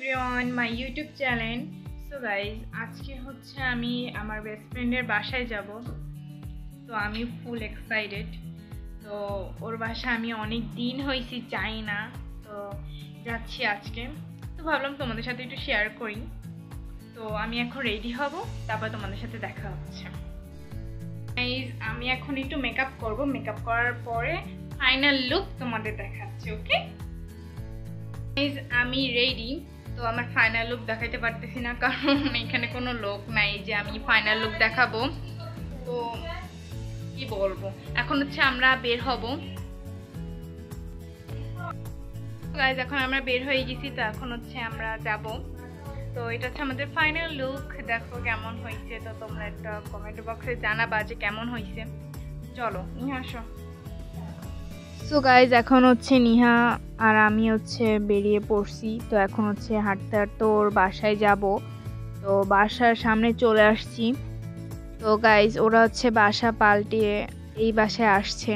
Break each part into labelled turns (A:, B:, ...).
A: Everyone my YouTube channel. So guys, আজকে হচ্ছে আমি আমার বেস্ট ফ্রেন্ডের বাসায় যাব। তো আমি ফুল এক্সাইটেড। তো ওর বাসায় আমি অনেক দিন হয়েছি যাই না, তো যাচ্ছি আজকে। তো ভাবলাম তোমাদের সাথে একটু শেয়ার করি। তো আমি এখন রেডি হব, তারপর তোমাদের সাথে দেখা হচ্ছে। গাইজ, আমি এখন একটু মেকআপ করব, মেকআপ করার পরে ফাইনাল লুক তোমাদের দেখাচ্ছি। ওকে গাইজ, আমি রেডি। তো আমার ফাইনাল লুক দেখাইতে পারতেছি না, কারণ এখানে কোনো লোক নাই যে আমি ফাইনাল লুক দেখাবো। তো কি বলবো, এখন হচ্ছে আমরা বের হব। গাইজ, এখন আমরা বের হয়ে গেছি, তো এখন হচ্ছে আমরা যাব। তো এটা হচ্ছে আমাদের ফাইনাল লুক। দেখো কেমন হয়েছে, তো তোমরা একটা কমেন্ট বক্সে জানাবা যে কেমন হয়েছে। চলো নিয়ে আসো। সো গাইজ, এখন হচ্ছে নিহা আর আমি হচ্ছে বেরিয়ে পড়ছি। তো এখন হচ্ছে হাঁটতে হাঁটতে ওর বাসায় যাব। তো বাসার সামনে চলে আসছি। তো গাইজ, ওরা হচ্ছে বাসা পাল্টিয়ে এই বাসায় আসছে।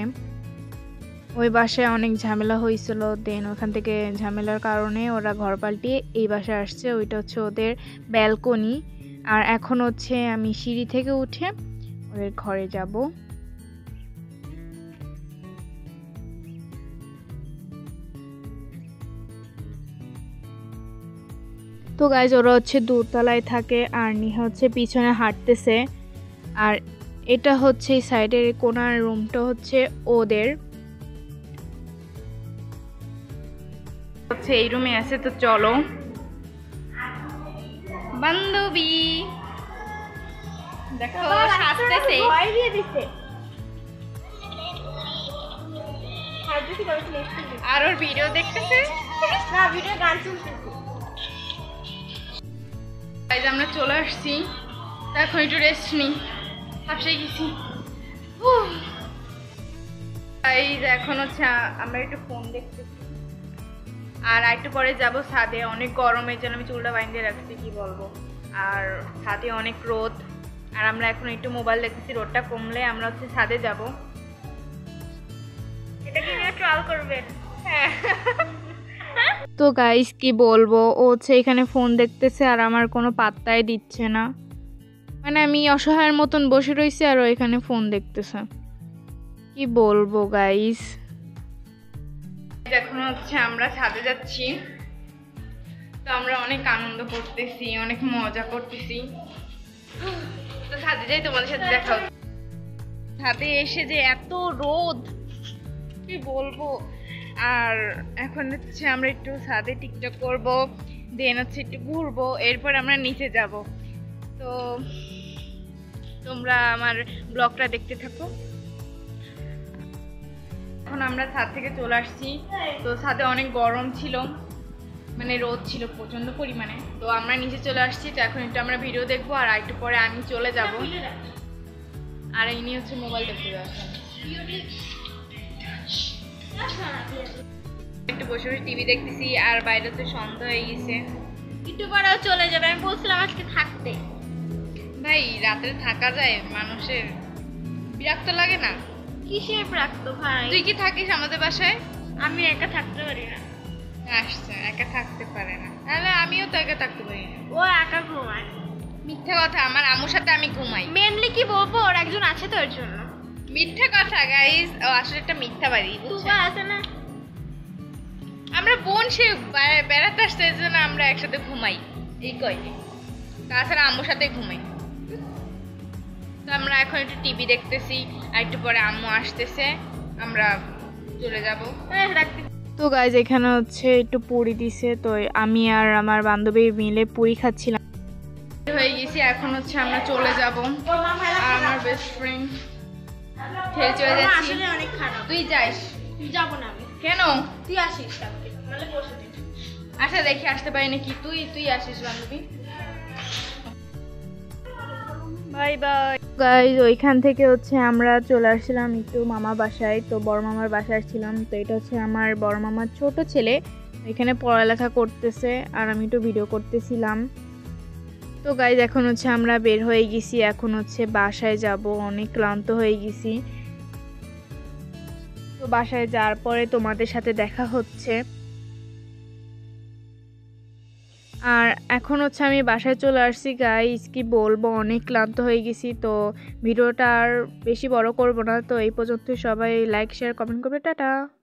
A: ওই বাসায় অনেক ঝামেলা হয়েছিল, দেন ওখান থেকে ঝামেলার কারণে ওরা ঘর পাল্টিয়ে এই বাসায় আসছে। ওইটা হচ্ছে ওদের ব্যালকনি। আর এখন হচ্ছে আমি সিঁড়ি থেকে উঠে ওদের ঘরে যাব। তো গাইজ, ওরা হচ্ছে দোতলায় থাকে আর নিহা হচ্ছে পিছনে হাঁটতেছে। আর এটা হচ্ছে এই সাইডের কোনার রুমটা হচ্ছে ওদের, হচ্ছে এই রুমে আছে। তো চলো বান্ধবী, দেখো হাসতেছে। আর ওর ভিডিও দেখতেছে না, ভিডিও গান শুনতেছে। আমরা চলে আসছি, এখন একটু রেস্ট নিই, হাসে গেছি। এখন হচ্ছে আমরা একটু ফোন দেখতেছি, আর একটু পরে যাব ছাদে। অনেক গরমের জন্য আমি চুলটা বাইন্ধে রাখছি, কি বলবো। আর ছাদে অনেক রোদ, আর আমরা এখন একটু মোবাইল দেখতেছি। রোদটা কমলে আমরা হচ্ছে ছাদে যাব। এটা কি নিয়ে ট্রাল করবেন? হ্যাঁ। তো গাইস, কি বলবো, ও হচ্ছে এখানে ফোন দেখতেছে আর আমার কোনো পাত্তাই দিচ্ছে না। মানে আমি অসহায়ের মতন বসে রয়েছি আর ও এখানে ফোন দেখতেছে। কি বলবো গাইস। এখন হচ্ছে আমরা ছাদে যাচ্ছি। তো আমরা অনেক আনন্দ করতেছি, অনেক মজা করতেছি। তো ছাদে যাই, তোমাদের সাথে দেখা হচ্ছে। ছাদে এসে যে এত রোদ, কি বলবো। আর এখন হচ্ছে আমরা একটু ছাদে টিকটক করবো, দেন হচ্ছে একটু ঘুরবো, এরপর আমরা নিচে যাব। তো তোমরা আমার ব্লগটা দেখতে থাকো। এখন আমরা ছাদ থেকে চলে আসছি। তো ছাদে অনেক গরম ছিল, মানে রোদ ছিল প্রচন্ড পরিমাণে। তো আমরা নিচে চলে আসছি। তো এখন একটু আমরা ভিডিও দেখবো, আর একটু পরে আমি চলে যাব। আর ইনি হচ্ছে মোবাইল দেখতে যাচ্ছেন। একটু বসে বসে টিভি দেখতেছি, আর বাইরে তো সন্ধ্যা হয়ে গেছে।
B: একটু পরেও চলে যাবে, আমি বলছিলাম আজকে থাকতে।
A: ভাই, রাতে থাকা যায়, মানুষের বিরক্ত লাগে না?
B: কিসের বিরক্ত ভাই?
A: তুই কি থাকিস আমাদের বাসায়?
B: আমি একা থাকতে পারি না।
A: আসছে, একা থাকতে পারে না, তাহলে আমিও তো একা থাকতে পারি না।
B: ও একা ঘুমায়।
A: মিথ্যা কথা, আমার আম্মুর সাথে আমি ঘুমাই।
B: মেনলি কি বলবো, ওর একজন আছে তো এর জন্য।
A: মিথ্যা কথা গাইস, ও আসলে একটা মিথ্যা বাড়ি, বুঝছেন?
B: আছে না,
A: আমরা বোন, সে বেড়াতে আসতে, এর জন্য আমরা একসাথে ঘুমাই এই কয়দিন। তাছাড়া আম্মুর সাথে ঘুমাই। তো আমরা এখন একটু টিভি দেখতেছি, আর একটু পরে আম্মু আসতেছে, আমরা চলে যাব। তো গাইজ, এখানে হচ্ছে একটু পুরি দিছে। তো আমি আর আমার বান্ধবী মিলে পুরি খাচ্ছিলাম। হয়ে গেছি, এখন হচ্ছে আমরা চলে যাব। আর আমার বেস্ট ফ্রেন্ড ছেড়ে চলে যাচ্ছি।
B: অনেক খারাপ।
A: তুই যাস?
B: যাবো না আমি।
A: কেন?
B: তুই আসিস, তাহলে বসে দিন।
A: আচ্ছা, দেখি আসতে পারি নাকি। তুই আসিস বান্ধবী। Bye bye guys. ওইখান থেকে হচ্ছে আমরা চলে আসছিলাম একটু মামা বাসায়। তো বড় মামার বাসায় আসছিলাম। তো এটা হচ্ছে আমার বড় মামার ছোট ছেলে, এখানে পড়ালেখা করতেছে, আর আমি একটু ভিডিও করতেছিলাম। তো গাইজ, এখন হচ্ছে আমরা বের হয়ে গেছি, এখন হচ্ছে বাসায় যাব। অনেক ক্লান্ত হয়ে গেছি। তো বাসায় যাওয়ার পরে তোমাদের সাথে দেখা হচ্ছে। আর এখন হচ্ছে আমি বাসায় চলে আসছি গাইস, কি বলবো, অনেক ক্লান্ত হয়ে গেছি। তো ভিডিওটা আর বেশি বড় করব না, তো এই পর্যন্ত। সবাই লাইক শেয়ার কমেন্ট করবে, টাটা।